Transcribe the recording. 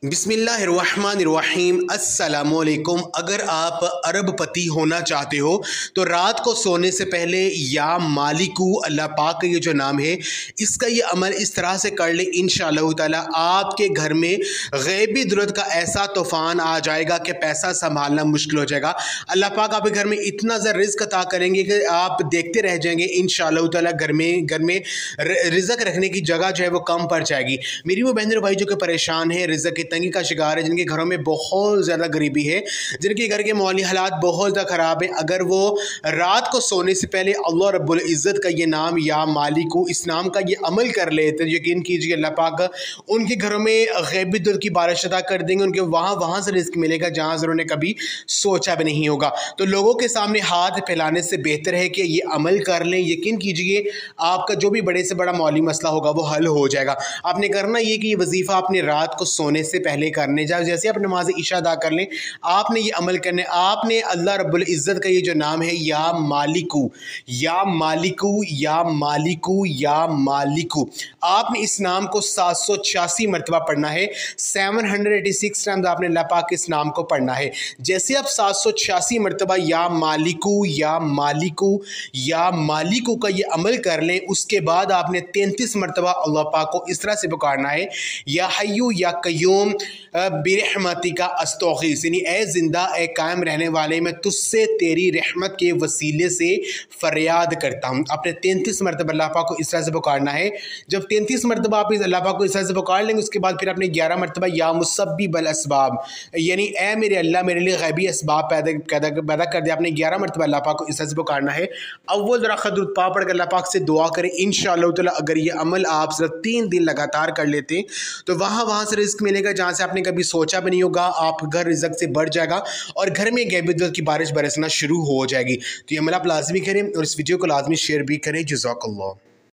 बिस्मिल्लाहिर्रहमानिर्रहीम अस्सलामुअलैकुम। अगर आप अरबपति होना चाहते हो तो रात को सोने से पहले या मालिकू अल्लाह पाक का ये जो नाम है इसका ये अमल इस तरह से कर ले, इंशाअल्लाह ताला आपके घर में गैबी दौलत का ऐसा तूफ़ान आ जाएगा कि पैसा संभालना मुश्किल हो जाएगा। अल्लाह पाक आपके घर में इतना ज़्यादा रिज़्क अता करेंगे कि आप देखते रह जाएंगे। इंशाअल्लाह ताला घर में रिज़्क रखने की जगह जो है वो कम पड़ जाएगी। मेरी वो बहन और भाई जो कि परेशान है, रिज़्क की तंगी का शिकार है, जिनके घरों में बहुत ज़्यादा गरीबी है, जिनके घर के माली हालात बहुत ज़्यादा ख़राब है, अगर वो रात को सोने से पहले अल्लाह रब्बुल इज़्ज़त का ये नाम या मालिकू इस नाम का ये अमल कर लेते, यकीन कीजिए अल्लाह पाक उनके घरों में गैबी दौलत की बारिश अता कर देंगे। उनके वहाँ से रिज़्क मिलेगा जहाँ से उन्होंने कभी सोचा भी नहीं होगा। तो लोगों के सामने हाथ फैलाने से बेहतर है कि ये अमल कर लें। यकीन कीजिए आपका जो भी बड़े से बड़ा माली मसला होगा वो हल हो जाएगा। आपने करना ये कि ये वजीफ़ा आपने रात को सोने से पहले करने जाओ। जैसे आप नमाज इशा अदा कर लें, आपने ये अमल करने, आपने अल्लाह रब्बुल इज़्ज़त का ये जो नाम है या मालिकू या मालिकू या मालिकू या मालिकू, आपने इस नाम को 786 मरतबा पढ़ना है। 786 टाइम्स आपने अल्लाह पाक के इस नाम को पढ़ना है। जैसे आप 786 मरतबा या मालिकू या मालिकू या मालिकू का ये अमल कर लें, उसके बाद आपने 33 मरतबा अल्लाह पाक को इस तरह से पुकारना है, या हय्यू या कय्यूम बिरहमती का अस्तौखिस, यानी ए जिंदा ए कायम रहने वाले, मैं तुझसे तेरी रहमत के वसीले से फरियाद करता हूँ। आपने 33 मरतबा अल्लाह पाक को इस तरह से पुकारना है। जब 33 मरतबा आप इस अल्लाह पाक को इस तरह से पुकार लेंगे, उसके बाद फिर आपने 11 मरतबा या मुसब्बिबल असबाब, यानी ए मेरे अल्लाह मेरे लिए गैबी असबाब पैदा कर दे, आपने 11 मरतबा अल्लाह पाक को इस तरह से पुकारना है। अव्वल ज़रा दुरूद पाक पढ़कर अल्लाह पाक से दुआ करें। इंशाअल्लाह ताला अगर ये अमल आप सिर्फ 3 दिन लगातार कर लेते हैं तो वहाँ से रिज़्क मिलेगा जहाँ से आपने कभी सोचा भी नहीं होगा। आप घर रिज़्क से बढ़ जाएगा और घर में गैबी दौलत की बारिश बरसना शुरू हो जाएगी। तो ये अमल आप लाजमी करें और इस वीडियो को लाजमी शेयर भी करें। जज़ाकल्लाह।